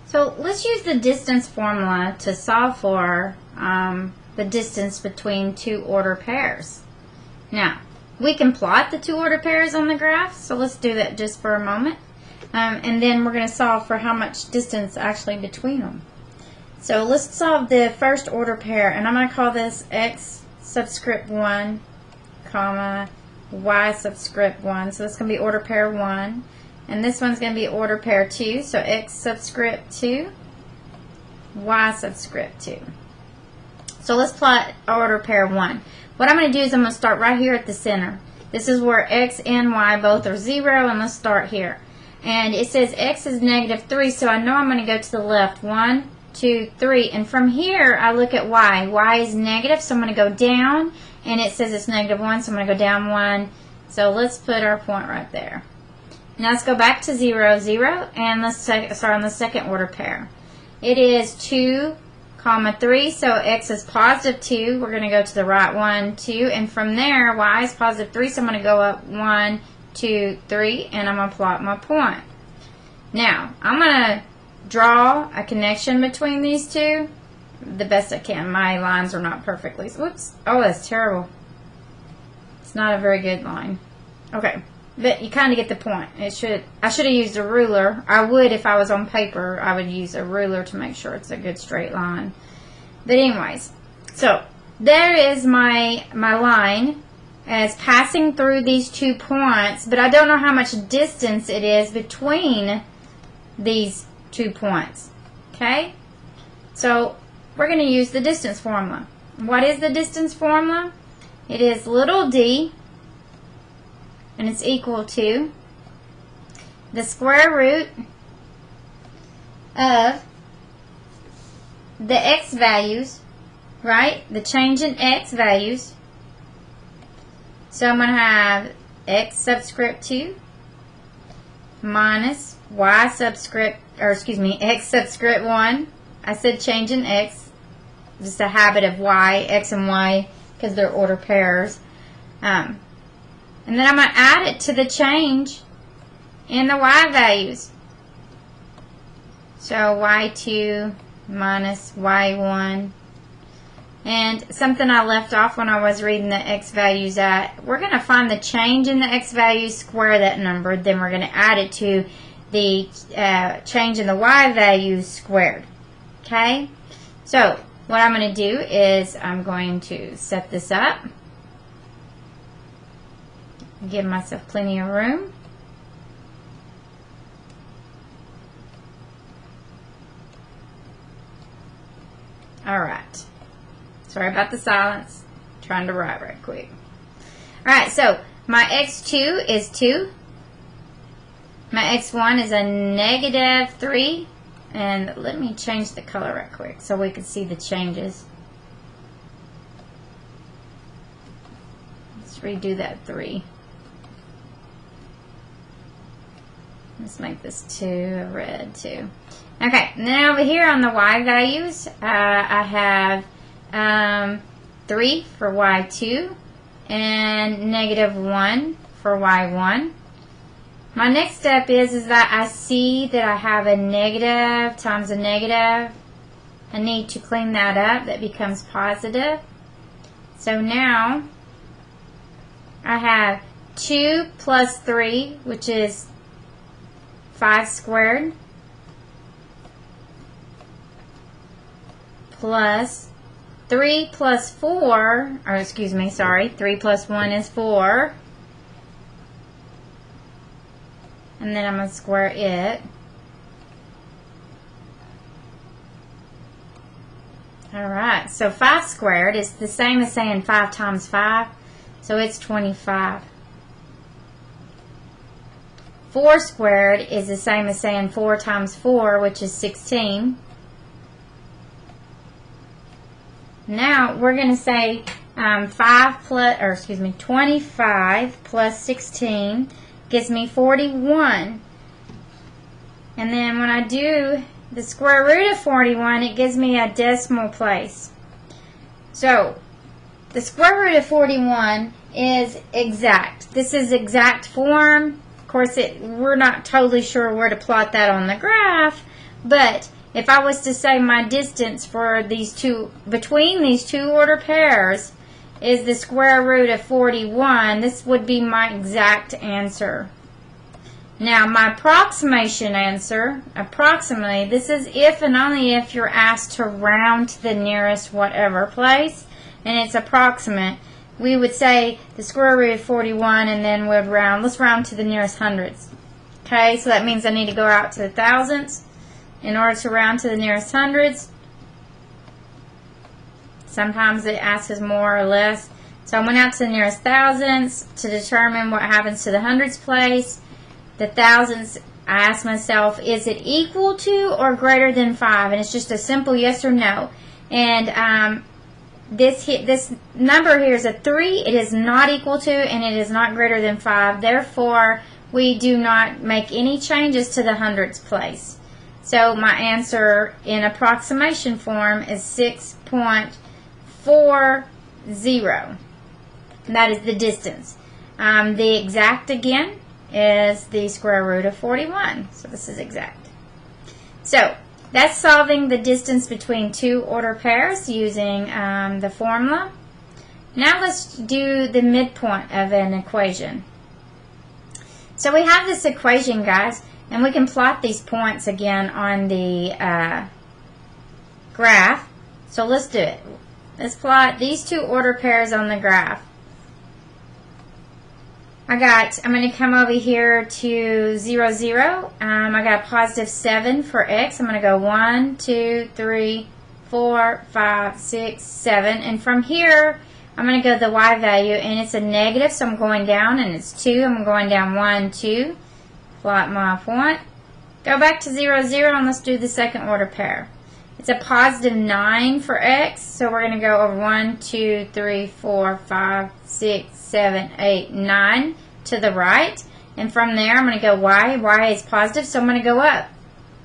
So let's use the distance formula to solve for the distance between two order pairs. Now, we can plot the two order pairs on the graph, so let's do that just for a moment. And then we're going to solve for how much distance actually between them. So let's solve the first order pair, and I'm going to call this x subscript 1, comma, y subscript 1. So that's going to be order pair 1. And this one's going to be order pair 2. So x subscript 2, y subscript 2. So let's plot order pair 1. What I'm going to do is I'm going to start right here at the center. This is where x and y both are 0, and let's start here. And it says x is negative 3, so I know I'm going to go to the left. 1, 2, 3. And from here, I look at y. Y is negative, so I'm going to go down. And it says it's negative 1, so I'm going to go down 1. So let's put our point right there. Now let's go back to 0, 0, and let's start on the second order pair. It is 2, comma 3, so x is positive 2. We're going to go to the right, 1, 2, and from there, y is positive 3, so I'm going to go up 1, 2, 3, and I'm going to plot my point. Now, I'm going to draw a connection between these two the best I can. My lines are not perfectly. Whoops. Oh, that's terrible. It's not a very good line. Okay. But you kind of get the point. I should have used a ruler. I would if I was on paper. I would use a ruler to make sure it's a good straight line. But anyways, so there is my line as passing through these 2 points, but I don't know how much distance it is between these 2 points. Okay? So we're going to use the distance formula. What is the distance formula? It is little d, and it's equal to the square root of the x values, right? The change in x values. So I'm going to have x subscript 2 minus y subscript, or excuse me, x subscript 1. I said change in x, just a habit of y, x and y, because they're order pairs. And then I'm going to add it to the change in the y values. So y2 minus y1. And something I left off when I was reading the x values we're going to find the change in the x values, square that number, then we're going to add it to the change in the y values squared. Okay? So what I'm going to do is I'm going to set this up. Give myself plenty of room. Alright. Sorry about the silence. Trying to write right quick. Alright, so my x2 is 2. My x1 is a negative 3. And let me change the color right quick so we can see the changes. Let's redo that 3. Let's make this 2 a red 2. Okay, and then over here on the y values, I have 3 for y2 and negative 1 for y1. My next step is that I see that I have a negative times a negative. I need to clean that up. That becomes positive. So now I have 2 plus 3, which is 5 squared, plus 3 plus 4, or excuse me, sorry, 3 plus 1 is 4. And then I'm going to square it. Alright, so 5 squared is the same as saying 5 times 5, so it's 25. 4 squared is the same as saying 4 times 4, which is 16. Now we're going to say 25 plus 16 gives me 41. And then when I do the square root of 41, it gives me a decimal place. So the square root of 41 is exact. This is exact form. Of course, we're not totally sure where to plot that on the graph, but if I was to say my distance for these two, between these two order pairs, is the square root of 41, this would be my exact answer. Now, my approximation answer, approximately, this is if and only if you're asked to round to the nearest whatever place, and it's approximate. We would say the square root of 41, and then we'd round. Let's round to the nearest hundreds. Okay, so that means I need to go out to the thousands in order to round to the nearest hundreds. Sometimes it asks us more or less. So I went out to the nearest thousands to determine what happens to the hundreds place. The thousands, I asked myself, is it equal to or greater than 5? And it's just a simple yes or no. And this number here is a 3. It is not equal to and it is not greater than 5. Therefore, we do not make any changes to the hundreds place. So my answer in approximation form is 6.40. That is the distance. The exact again is the square root of 41. So this is exact. So that's solving the distance between two order pairs using the formula. Now let's do the midpoint of an equation. So we have this equation, guys, and we can plot these points again on the graph. So let's do it. Let's plot these two order pairs on the graph. I'm going to come over here to 0, 0. I got a positive 7 for x. I'm going to go 1, 2, 3, 4, 5, 6, 7. And from here, I'm going to go to the y value, and it's a negative, so I'm going down, and it's 2. I'm going down 1, 2. Plot my point. Go back to 0, 0, and let's do the second order pair. It's a positive 9 for x, so we're going to go over 1, 2, 3, 4, 5, 6, 7, 8, 9 to the right. And from there, I'm going to go y. Y is positive, so I'm going to go up.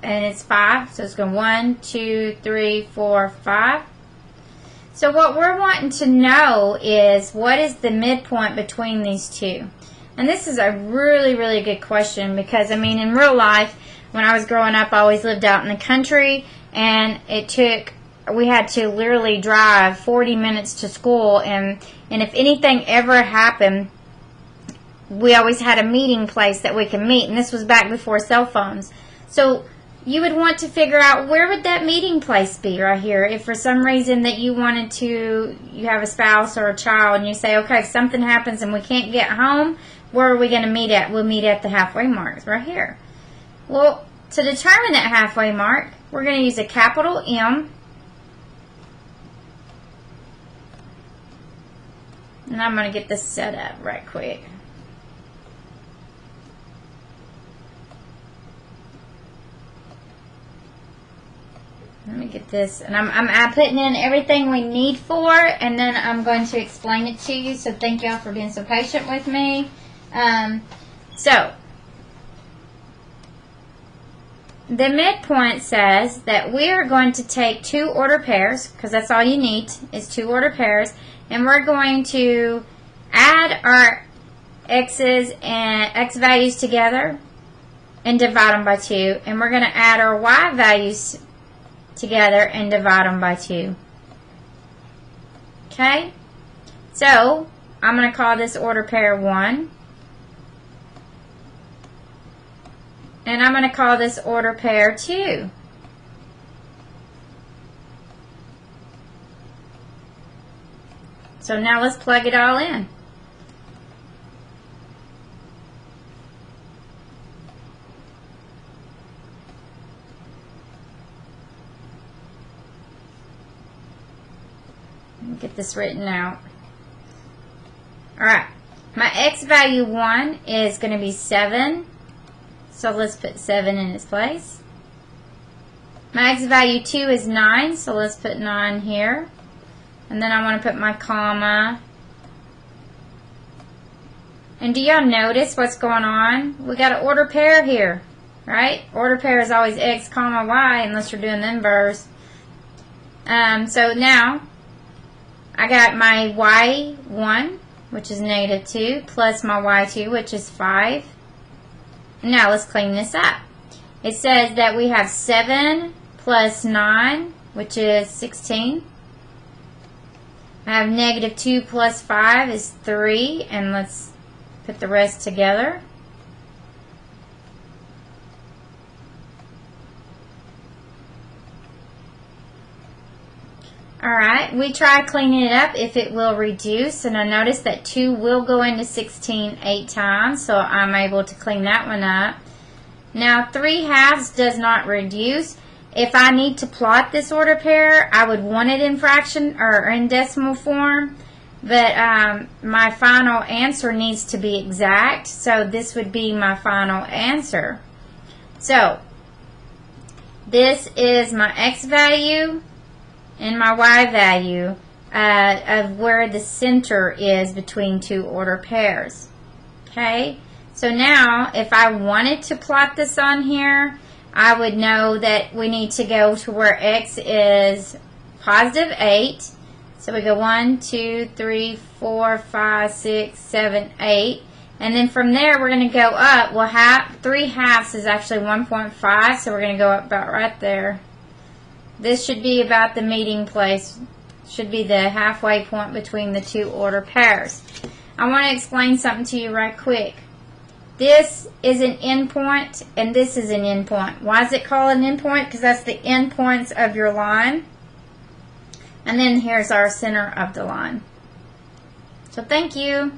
And it's 5, so it's going 1, 2, 3, 4, 5. So what we're wanting to know is what is the midpoint between these two? And this is a really, really good question because, I mean, in real life, when I was growing up, I always lived out in the country, and we had to literally drive 40 minutes to school, and if anything ever happened, we always had a meeting place that we could meet, and this was back before cell phones. So you would want to figure out where would that meeting place be right here. If for some reason that you have a spouse or a child, and you say, okay, if something happens and we can't get home, where are we going to meet at? We'll meet at the halfway mark right here. Well, to determine that halfway mark, we're going to use a capital M. And I'm going to get this set up right quick. Let me get this, and I'm putting in everything we need for, and then I'm going to explain it to you. So thank y'all for being so patient with me. So the midpoint says that we are going to take two order pairs, because that's all you need is two order pairs, and we're going to add our x's and x values together and divide them by 2, and we're going to add our y values together and divide them by 2. Okay? So I'm going to call this order pair 1. And I'm going to call this order pair 2. So now let's plug it all in. Get this written out. Alright, my x value 1 is going to be 7. So let's put 7 in its place. My x value 2 is 9, so let's put 9 here. And then I want to put my comma. And do y'all notice what's going on? We got an order pair here, right? Order pair is always x comma y unless you're doing the inverse. So now I got my y1, which is negative 2, plus my y2, which is 5. Now let's clean this up. It says that we have 7 plus 9, which is 16. I have negative 2 plus 5 is 3, and let's put the rest together. Alright, we try cleaning it up if it will reduce, and I notice that 2 will go into 16 8 times, so I'm able to clean that one up. Now 3/2 does not reduce. If I need to plot this order pair, I would want it in fraction or in decimal form, but my final answer needs to be exact, so this would be my final answer. So this is my x value and my y value of where the center is between two order pairs. Okay, so now if I wanted to plot this on here, I would know that we need to go to where x is positive 8. So we go 1, 2, 3, 4, 5, 6, 7, 8. And then from there we're going to go up. Well, 3/2 is actually 1.5, so we're going to go up about right there. This should be about the meeting place, should be the halfway point between the two order pairs. I want to explain something to you right quick. This is an endpoint, and this is an endpoint. Why is it called an endpoint? Because that's the endpoints of your line. And then here's our center of the line. So thank you.